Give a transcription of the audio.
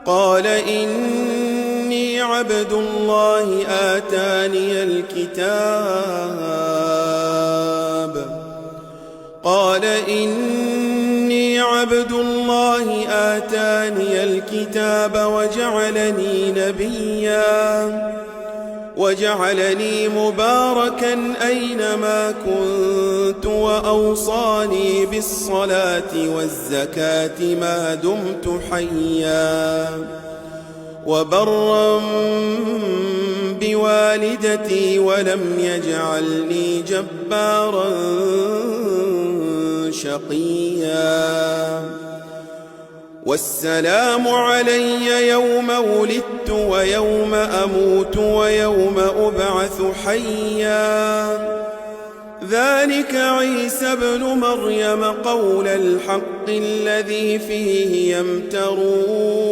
قال إني عبد الله آتاني الكتاب وجعلني نبيا وجعلني مباركا أينما كنت وأوصاني بالصلاة والزكاة ما دمت حيا وبرا بوالدتي ولم يجعلني جبارا شقيا والسلام علي يوم ولدت ويوم أموت ويوم أبعث حيا ذلك عيسى ابن مريم قول الحق الذي فيه يمترون